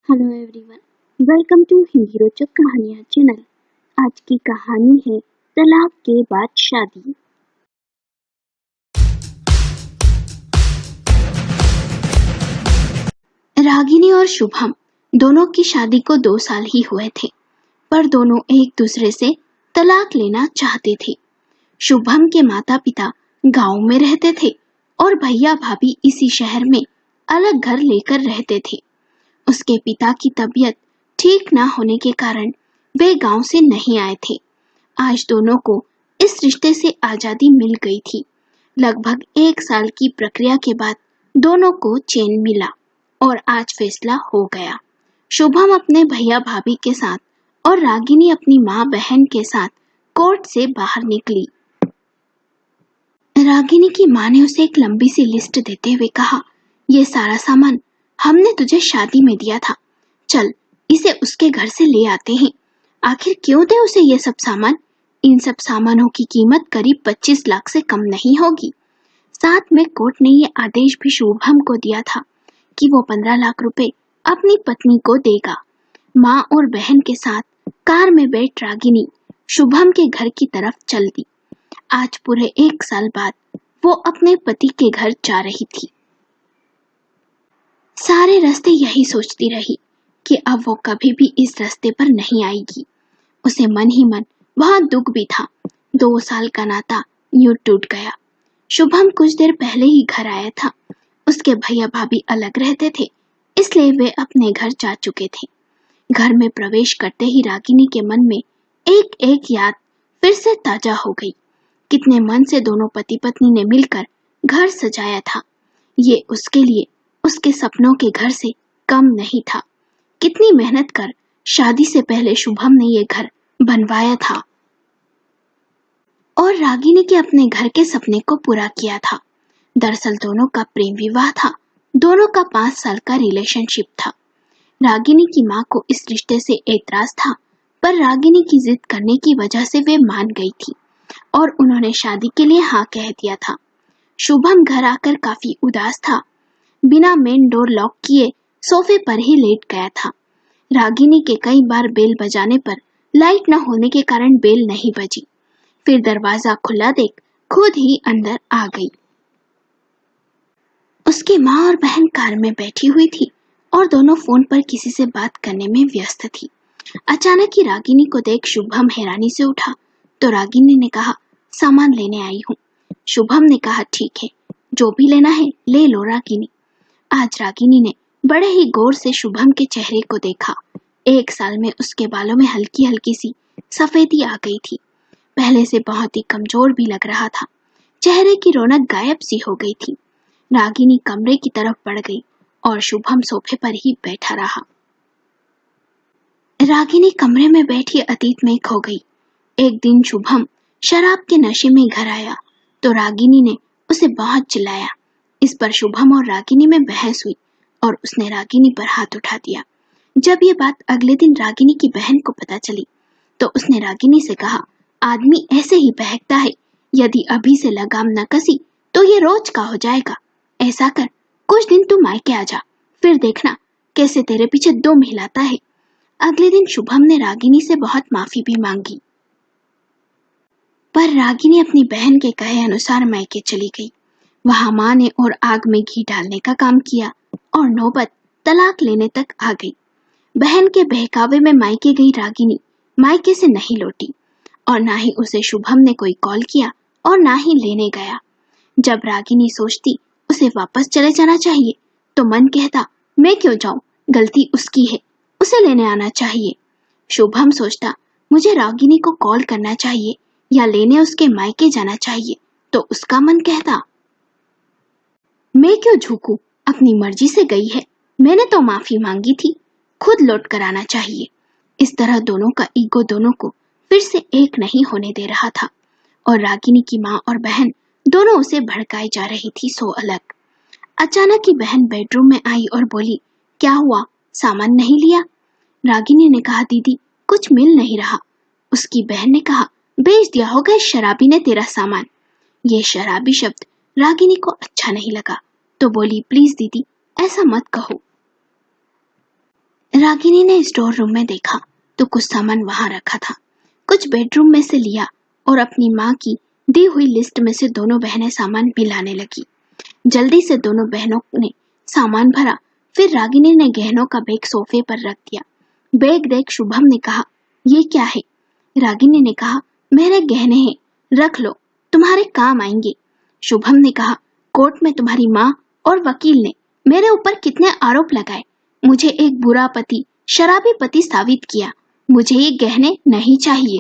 Hello everyone, welcome to Hindi Rochak Kahaniyan channel. आज की कहानी है तलाक के बाद शादी। रागिनी और शुभम दोनों की शादी को 2 साल ही हुए थे, पर दोनों एक दूसरे से तलाक लेना चाहते थे। शुभम के माता पिता गांव में रहते थे और भैया भाभी इसी शहर में अलग घर लेकर रहते थे। उसके पिता की तबीयत ठीक ना होने के कारण वे गांव से नहीं आए थे। आज दोनों को इस रिश्ते से आजादी मिल गई थी। लगभग 1 साल की प्रक्रिया के बाद दोनों को चैन मिला और आज फैसला हो गया। शुभम अपने भैया भाभी के साथ और रागिनी अपनी माँ बहन के साथ कोर्ट से बाहर निकली। रागिनी की माँ ने उसे एक लंबी सी लिस्ट देते हुए कहा, ये सारा सामान हमने तुझे शादी में दिया था, चल इसे उसके घर से ले आते हैं। आखिर क्यों दे उसे ये सब सामान? इन सब सामानों की कीमत करीब 25 लाख से कम नहीं होगी। साथ में कोर्ट ने ये आदेश भी शुभम को दिया था कि वो 15 लाख रुपए अपनी पत्नी को देगा। माँ और बहन के साथ कार में बैठ रागिनी शुभम के घर की तरफ चल दी। आज पूरे 1 साल बाद वो अपने पति के घर जा रही थी। सारे रास्ते यही सोचती रही कि अब वो कभी भी इस रास्ते पर नहीं आएगी। उसे मन ही मन बहुत दुख भी था। 2 साल का नाता यूं टूट गया। शुभम कुछ देर पहले ही घर आया था। उसके भैया भाभी अलग रहते थे, इसलिए वे अपने घर जा चुके थे। घर में प्रवेश करते ही रागिनी के मन में एक एक याद फिर से ताजा हो गई। कितने मन से दोनों पति पत्नी ने मिलकर घर सजाया था। ये उसके लिए उसके सपनों के घर से कम नहीं था। कितनी मेहनत कर शादी से पहले शुभम ने ये घर बनवाया था और रागिनी के अपने घर के सपने को पूरा किया था। दरअसल दोनों का प्रेम विवाह था। दोनों का 5 साल का रिलेशनशिप था। रागिनी की माँ को इस रिश्ते से एतराज था, पर रागिनी की जिद करने की वजह से वे मान गई थी और उन्होंने शादी के लिए हाँ कह दिया था। शुभम घर आकर काफी उदास था। बिना मेन डोर लॉक किए सोफे पर ही लेट गया था। रागिनी के कई बार बेल बजाने पर लाइट न होने के कारण बेल नहीं बजी। फिर दरवाजा खुला देख खुद ही अंदर आ गई। उसकी माँ और बहन कार में बैठी हुई थी और दोनों फोन पर किसी से बात करने में व्यस्त थी। अचानक ही रागिनी को देख शुभम हैरानी से उठा तो रागिनी ने कहा, सामान लेने आई हूँ। शुभम ने कहा, ठीक है, जो भी लेना है ले लो रागिनी। आज रागिनी ने बड़े ही गौर से शुभम के चेहरे को देखा। 1 साल में उसके बालों में हल्की हल्की सी सफेदी आ गई थी। पहले से बहुत ही कमजोर भी लग रहा था। चेहरे की रौनक गायब सी हो गई थी। रागिनी कमरे की तरफ बढ़ गई और शुभम सोफे पर ही बैठा रहा। रागिनी कमरे में बैठी अतीत में खो गई। एक दिन शुभम शराब के नशे में घर आया तो रागिनी ने उसे बहुत चिल्लाया। इस पर शुभम और रागिनी में बहस हुई और उसने रागिनी पर हाथ उठा दिया। जब ये बात अगले दिन रागिनी की बहन को पता चली तो उसने रागिनी से कहा, आदमी ऐसे ही बहकता है, यदि अभी से लगाम न कसी तो ये रोज का हो जाएगा। ऐसा कर, कुछ दिन तू मायके आ जा, फिर देखना कैसे तेरे पीछे दुम हिलाता है। अगले दिन शुभम ने रागिनी से बहुत माफी भी मांगी, पर रागिनी अपनी बहन के कहे अनुसार मायके चली गई। वहां माँ ने और आग में घी डालने का काम किया और नौबत तलाक लेने तक आ गई। बहन के बहकावे में मायके गई रागिनी मायके से नहीं लौटी और ना ही उसे शुभम ने कोई कॉल किया और ना ही लेने गया। जब रागिनी सोचती उसे वापस चले जाना चाहिए तो मन कहता, मैं क्यों जाऊं, गलती उसकी है, उसे लेने आना चाहिए। शुभम सोचता, मुझे रागिनी को कॉल करना चाहिए या लेने उसके मायके जाना चाहिए, तो उसका मन कहता, मैं क्यों झूकूं, अपनी मर्जी से गई है, मैंने तो माफी मांगी थी, खुद लौट कर आना चाहिए। इस तरह दोनों का ईगो दोनों को फिर से एक नहीं होने दे रहा था और रागिनी की माँ और बहन दोनों उसे भड़काए जा रही थी सो अलग। अचानक ही बहन बेडरूम में आई और बोली, क्या हुआ, सामान नहीं लिया? रागिनी ने कहा, दीदी कुछ मिल नहीं रहा। उसकी बहन ने कहा, बेच दिया होगा इस शराबी ने तेरा सामान। ये शराबी शब्द रागिनी को अच्छा नहीं लगा तो बोली, प्लीज दीदी ऐसा मत कहो। रागिनी ने स्टोर रूम में देखा तो कुछ सामान वहां रखा था। कुछ बेडरूम में से लिया और अपनी माँ की दी हुई लिस्ट में से दोनों बहनें सामान भी लाने लगी। जल्दी से दोनों बहनों ने सामान भरा। फिर रागिनी ने गहनों का बैग सोफे पर रख दिया। बैग देख शुभम ने कहा, ये क्या है? रागिनी ने कहा, मेरे गहने हैं, रख लो, तुम्हारे काम आएंगे। शुभम ने कहा, कोर्ट में तुम्हारी माँ और वकील ने मेरे ऊपर कितने आरोप लगाए, मुझे एक बुरा पति, शराबी पति साबित किया, मुझे ये गहने नहीं चाहिए।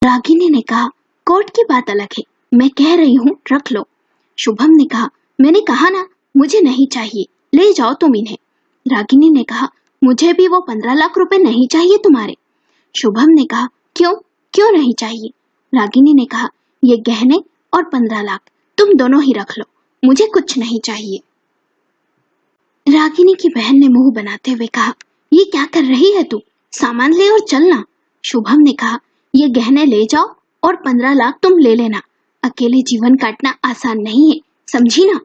रागिनी ने कहा, कोर्ट की बात अलग है, मैं कह रही हूँ रख लो। शुभम ने कहा, मैंने कहा ना मुझे नहीं चाहिए, ले जाओ तुम इन्हें। रागिनी ने कहा, मुझे भी वो 15 लाख रुपए नहीं चाहिए तुम्हारे। शुभम ने कहा, क्यों क्यों नहीं चाहिए? रागिनी ने कहा, ये गहने और 15 लाख तुम दोनों ही रख लो, मुझे कुछ नहीं चाहिए। रागिनी की बहन ने मुंह बनाते हुए कहा, ये क्या कर रही है तू, सामान ले और चलना। शुभम ने कहा, ये गहने ले जाओ और 15 लाख तुम ले लेना, अकेले जीवन काटना आसान नहीं है, समझी ना?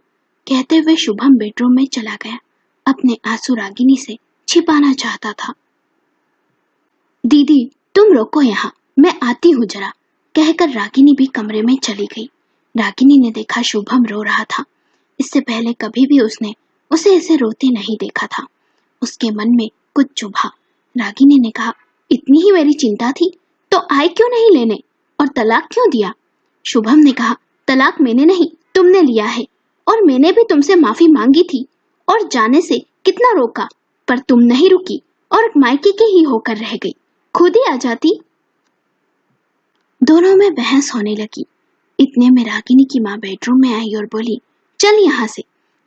कहते हुए शुभम बेडरूम में चला गया। अपने आंसू रागिनी से छिपाना चाहता था। दीदी तुम रोको यहाँ, मैं आती हूँ जरा, कहकर रागिनी भी कमरे में चली गई। रागिनी ने देखा शुभम रो रहा था। इससे पहले कभी भी उसने उसे ऐसे रोते नहीं देखा था। उसके मन में कुछ चुभा। रागिनी ने कहा, इतनी ही मेरी चिंता थी तो आए क्यों नहीं लेने, और तलाक क्यों दिया? शुभम ने कहा, तलाक मैंने नहीं तुमने लिया है, और मैंने भी तुमसे माफी मांगी थी और जाने से कितना रोका, पर तुम नहीं रुकी और मायके के ही होकर रह गई, खुद ही आ जाती। दोनों में बहस होने लगी। इतने में रागिनी की माँ बेडरूम में आई और बोली, चल यहाँ से,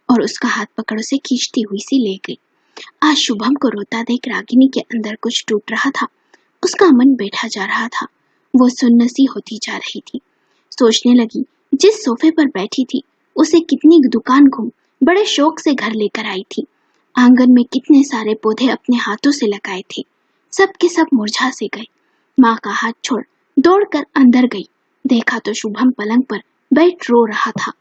और उसका हाथ पकड़ उसे खींचती हुई सी ले गई। आज शुभम को रोता देख रागिनी के अंदर कुछ टूट रहा था। उसका मन बैठा जा रहा था। वो सुन्नसी होती जा रही थी। सोचने लगी, जिस सोफे पर बैठी थी उसे कितनी दुकान घूम बड़े शौक से घर लेकर आई थी। आंगन में कितने सारे पौधे अपने हाथों से लगाए थे, सब के सब मुरझा से गए। माँ का हाथ छोड़ दौड़कर अंदर गई। देखा तो शुभम पलंग पर बैठ रो रहा था।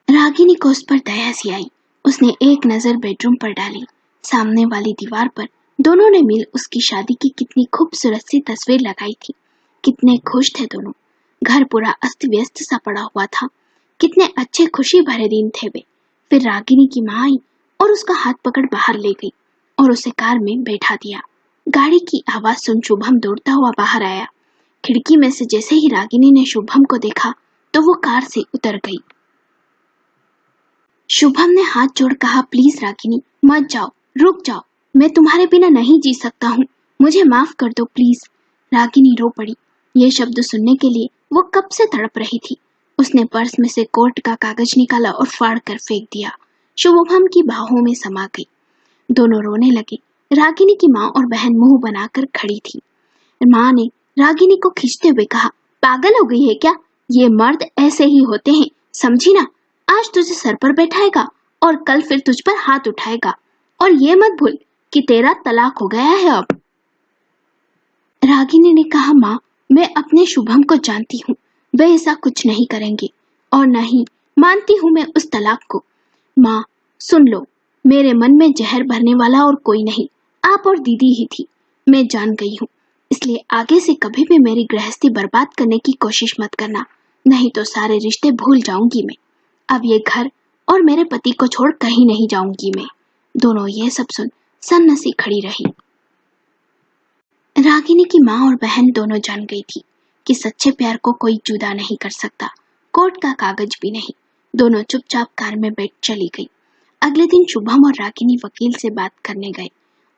रागिनी को उस पर दया सी आई। उसने एक नजर बेडरूम पर डाली। सामने वाली दीवार पर दोनों ने मिल उसकी शादी की कितनी खूबसूरत सी तस्वीर लगाई थी। कितने खुश थे दोनों। घर पूरा अस्त व्यस्त सा पड़ा हुआ था। कितने अच्छे खुशी भरे दिन थे वे। फिर रागिनी की माँ आई और उसका हाथ पकड़ बाहर ले गई और उसे कार में बैठा दिया। गाड़ी की आवाज सुन शुभम दौड़ता हुआ बाहर आया। खिड़की में से जैसे ही रागिनी ने शुभम को देखा तो वो कार से उतर गई। शुभम ने हाथ जोड़ कहा, प्लीज रागिनी मत जाओ, रुक जाओ, मैं तुम्हारे बिना नहीं जी सकता हूँ, मुझे माफ कर दो प्लीज। रागिनी रो पड़ी। ये शब्द सुनने के लिए वो कब से तड़प रही थी। उसने पर्स में से कोर्ट का कागज निकाला और फाड़ कर फेंक दिया। शुभम की बाहों में समा गई। दोनों रोने लगे। रागिनी की माँ और बहन मुंह बनाकर खड़ी थी। माँ ने रागिनी को खींचते हुए कहा, पागल हो गई है क्या? ये मर्द ऐसे ही होते हैं, समझी ना? आज तुझे सर पर बैठाएगा और कल फिर तुझ पर हाथ उठाएगा, और ये मत भूल कि तेरा तलाक हो गया है अब। रागिनी ने कहा, माँ मैं अपने शुभम को जानती हूँ, वे ऐसा कुछ नहीं करेंगे, और नहीं मानती हूँ मैं उस तलाक को। माँ सुन लो, मेरे मन में जहर भरने वाला और कोई नहीं, आप और दीदी ही थी। मैं जान गई हूँ, इसलिए आगे से कभी भी मेरी गृहस्थी बर्बाद करने की कोशिश मत करना, नहीं तो सारे रिश्ते भूल जाऊंगी मैं। अब ये घर और मेरे पति को छोड़ कहीं नहीं जाऊंगी मैं। दोनों ये सब सुन सन्नसी खड़ी रही। रागिनी की माँ और बहन दोनों जान गई थी कि सच्चे प्यार को कोई जुदा नहीं कर सकता, कोर्ट का कागज भी नहीं। दोनों चुपचाप कार में बैठ चली गई। अगले दिन शुभम और रागिनी वकील से बात करने गए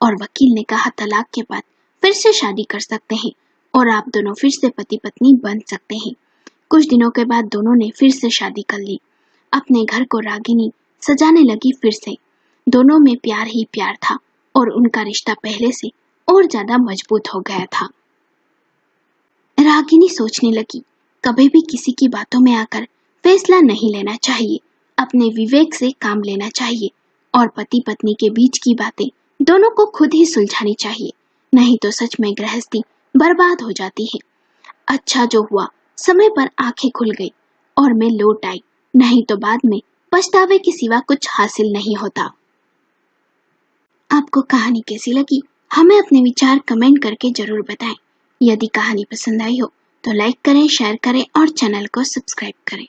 और वकील ने कहा, तलाक के बाद फिर से शादी कर सकते हैं और आप दोनों फिर से पति पत्नी बन सकते हैं। कुछ दिनों के बाद दोनों ने फिर से शादी कर ली। अपने घर को रागिनी सजाने लगी फिर से। दोनों में प्यार ही प्यार था और उनका रिश्ता पहले से और ज्यादा मजबूत हो गया था। रागिनी सोचने लगी, कभी भी किसी की बातों में आकर फैसला नहीं लेना चाहिए, अपने विवेक से काम लेना चाहिए और पति पत्नी के बीच की बातें दोनों को खुद ही सुलझानी चाहिए, नहीं तो सच में गृहस्थी बर्बाद हो जाती है। अच्छा जो हुआ समय पर आंखें खुल गई और मैं लौट आई, नहीं तो बाद में पछतावे के सिवा कुछ हासिल नहीं होता। आपको कहानी कैसी लगी हमें अपने विचार कमेंट करके जरूर बताएं। यदि कहानी पसंद आई हो तो लाइक करें, शेयर करें और चैनल को सब्सक्राइब करें।